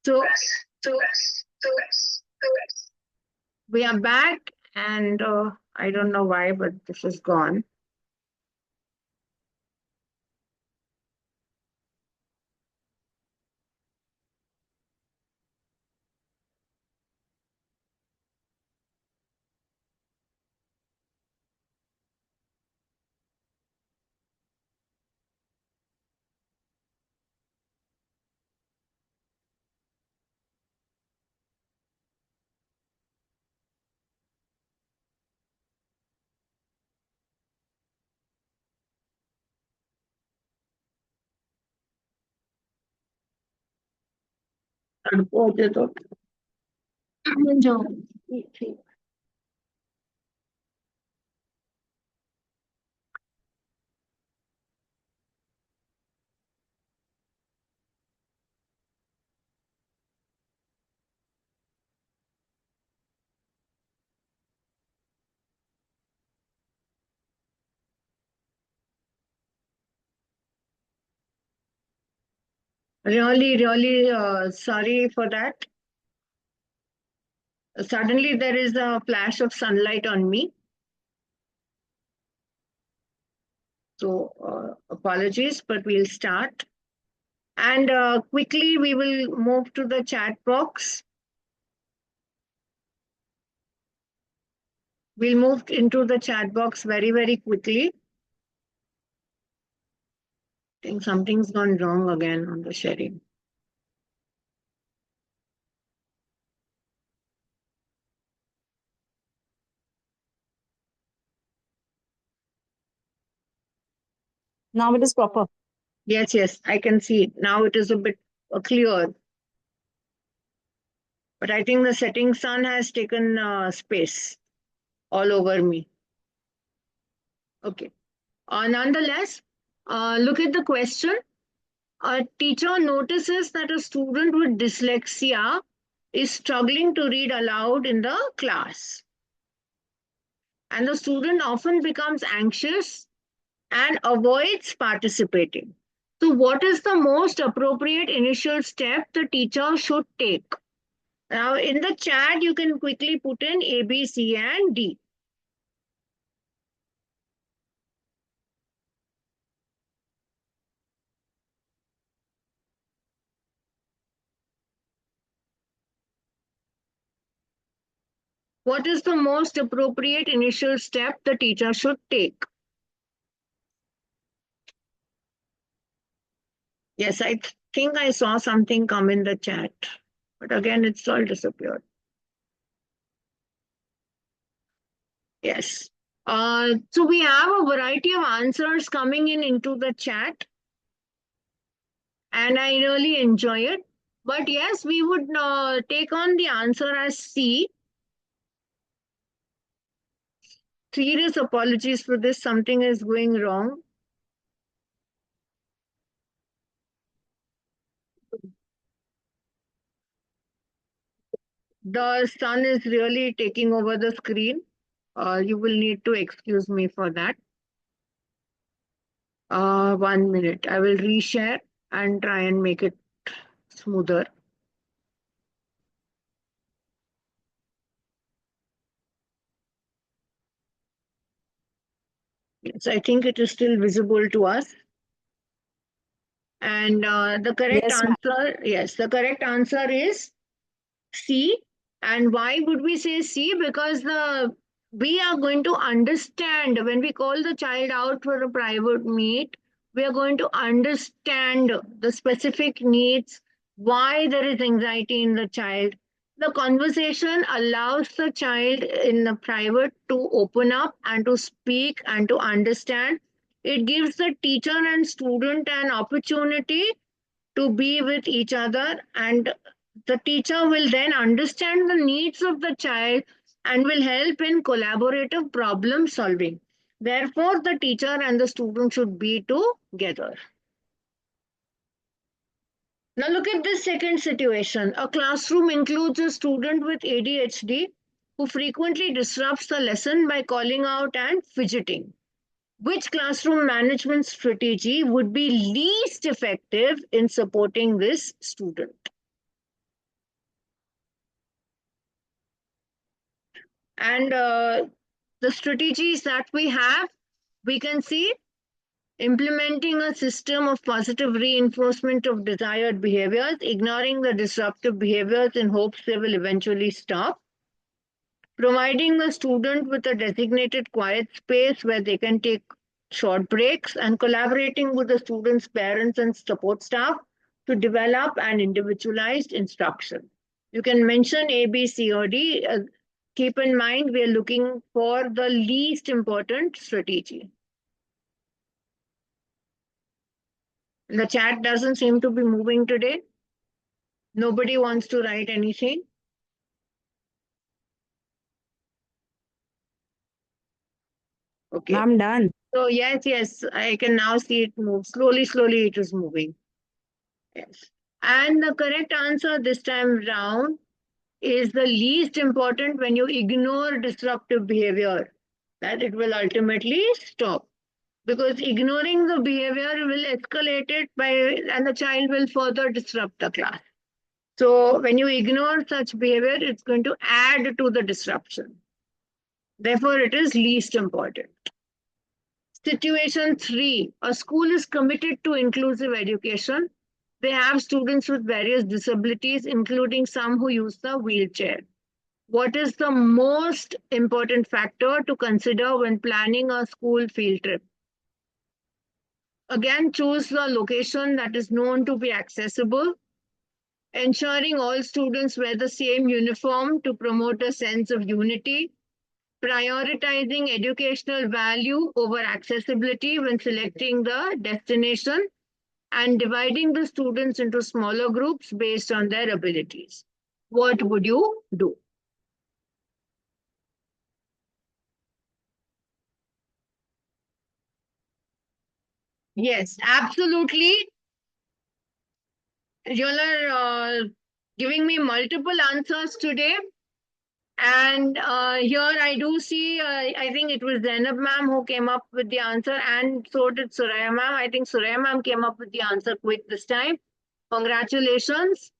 So we are back, and I don't know why, but this is gone. Really, sorry for that. Suddenly, there is a flash of sunlight on me. So, apologies, but we'll start. And quickly, we will move to the chat box. We'll move into the chat box very, very quickly. I think something's gone wrong again on the sharing. Now it is proper. Yes, I can see it. Now it is a bit clear. But I think the setting sun has taken space all over me. Okay. Nonetheless, look at the question. A teacher notices that a student with dyslexia is struggling to read aloud in the class. And the student often becomes anxious and avoids participating. So, what is the most appropriate initial step the teacher should take? Now, in the chat, you can quickly put in A, B, C, and D. What is the most appropriate initial step the teacher should take? Yes, I think I saw something come in the chat, but again, it's all disappeared. Yes. So we have a variety of answers coming in into the chat, and I really enjoy it. But yes, we would take on the answer as C. Serious apologies for this. Something is going wrong. The sun is really taking over the screen. You will need to excuse me for that. 1 minute. I will reshare and try and make it smoother. Yes, I think it is still visible to us. And the correct Yes, ma'am. answer, yes, the correct answer is C. And why would we say C? Because we are going to understand when we call the child out for a private meet, we are going to understand the specific needs, why there is anxiety in the child. The conversation allows the child in the private to open up and to speak and to understand. It gives the teacher and student an opportunity to be with each other, and the teacher will then understand the needs of the child and will help in collaborative problem solving. Therefore, the teacher and the student should be together. Now look at this second situation. A classroom includes a student with ADHD who frequently disrupts the lesson by calling out and fidgeting. Which classroom management strategy would be least effective in supporting this student? And the strategies that we can see implementing a system of positive reinforcement of desired behaviors, ignoring the disruptive behaviors in hopes they will eventually stop, providing the student with a designated quiet space where they can take short breaks, and collaborating with the student's parents and support staff to develop an individualized instruction. You can mention A, B, C, or D. Keep in mind, we are looking for the least important strategy. The chat doesn't seem to be moving today. Nobody wants to write anything. Okay. I'm done. So yes, I can now see it move. Slowly, it is moving. Yes. And the correct answer this time round is the least important when you ignore disruptive behavior, that it will ultimately stop. Because ignoring the behavior will escalate it by, and the child will further disrupt the class. So when you ignore such behavior, it's going to add to the disruption. Therefore, it is least important. Situation 3, a school is committed to inclusive education. They have students with various disabilities, including some who use the wheelchair. What is the most important factor to consider when planning a school field trip? Again, choose the location that is known to be accessible, ensuring all students wear the same uniform to promote a sense of unity, prioritizing educational value over accessibility when selecting the destination, and dividing the students into smaller groups based on their abilities. What would you do? Yes, absolutely. You are giving me multiple answers today. And here I do see, I think it was Zainab ma'am who came up with the answer, and so did Suraya ma'am. I think Suraya ma'am came up with the answer quick this time. Congratulations.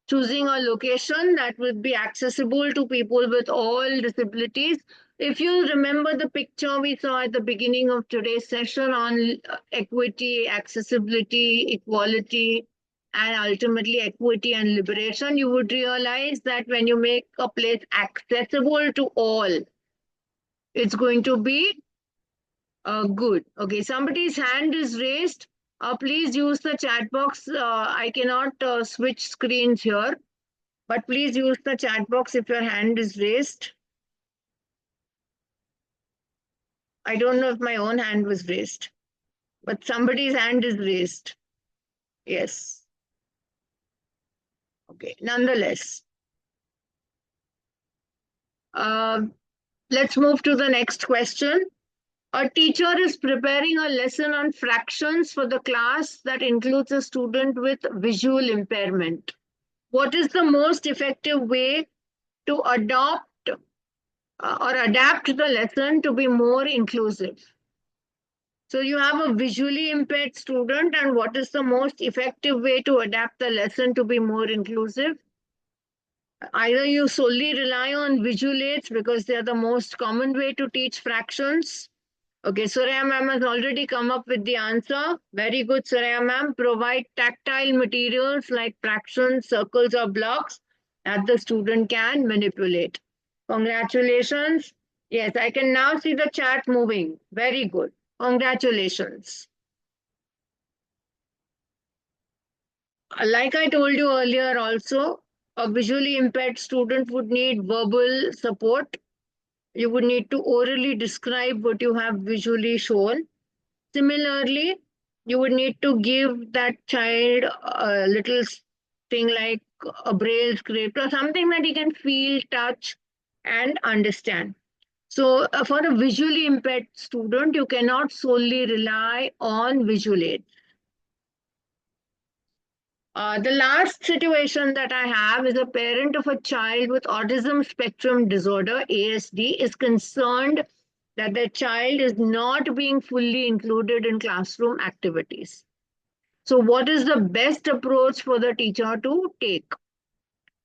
Choosing a location that would be accessible to people with all disabilities. If you remember the picture we saw at the beginning of today's session on equity, accessibility, equality, and ultimately equity and liberation, you would realize that when you make a place accessible to all, it's going to be good. Okay, somebody's hand is raised. Please use the chat box. I cannot switch screens here. But please use the chat box if your hand is raised. I don't know if my own hand was raised, but somebody's hand is raised. Yes. Okay. Nonetheless, uh, let's move to the next question. A teacher is preparing a lesson on fractions for the class that includes a student with visual impairment. What is the most effective way to adopt or adapt the lesson to be more inclusive? So you have a visually impaired student, and what is the most effective way to adapt the lesson to be more inclusive? Either you solely rely on visual aids because they are the most common way to teach fractions. Okay, Surya ma'am has already come up with the answer. Very good, Surya ma'am. Provide tactile materials like fractions, circles, or blocks that the student can manipulate. Congratulations. Yes, I can now see the chat moving. Very good. Congratulations. Like I told you earlier, also, a visually impaired student would need verbal support. You would need to orally describe what you have visually shown. Similarly, you would need to give that child a little thing like a braille script or something that he can feel, touch, and understand. So, for a visually impaired student, you cannot solely rely on visual aids. The last situation that I have is a parent of a child with autism spectrum disorder, ASD, is concerned that their child is not being fully included in classroom activities. So, what is the best approach for the teacher to take?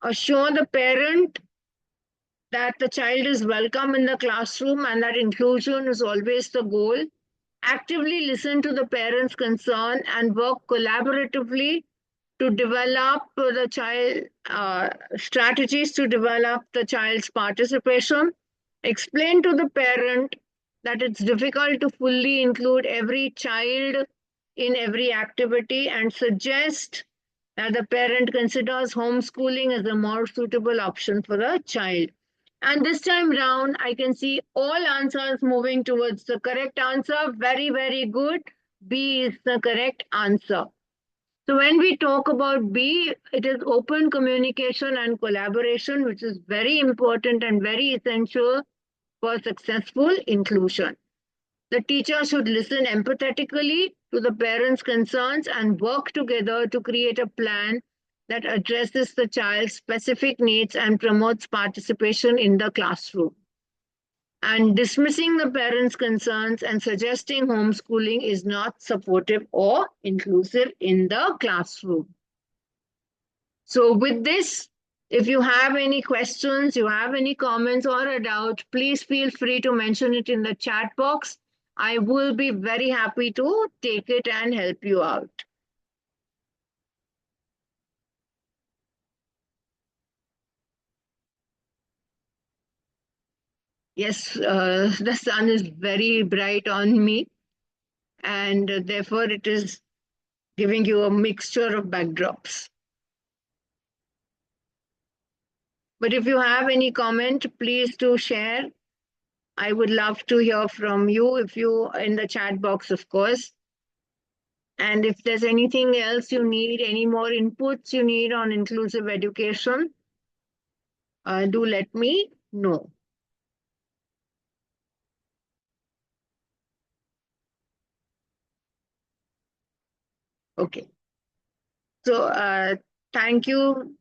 Assure the parent that the child is welcome in the classroom and that inclusion is always the goal. Actively listen to the parents' concern and work collaboratively to develop the child strategies to develop the child's participation. Explain to the parent that it's difficult to fully include every child in every activity and suggest that the parent considers homeschooling as a more suitable option for the child. And this time round, I can see all answers moving towards the correct answer. Very, very good. B is the correct answer. So when we talk about B, it is open communication and collaboration, which is very important and very essential for successful inclusion. The teacher should listen empathetically to the parents' concerns and work together to create a plan that addresses the child's specific needs and promotes participation in the classroom. And dismissing the parents' concerns and suggesting homeschooling is not supportive or inclusive in the classroom. So, with this, if you have any questions, you have any comments or a doubt, please feel free to mention it in the chat box. I will be very happy to take it and help you out. Yes, the sun is very bright on me, and therefore it is giving you a mixture of backdrops. But if you have any comment, please do share. I would love to hear from you if you in the chat box, of course. And if there's anything else you need, any more inputs you need on inclusive education, do let me know. Okay. So thank you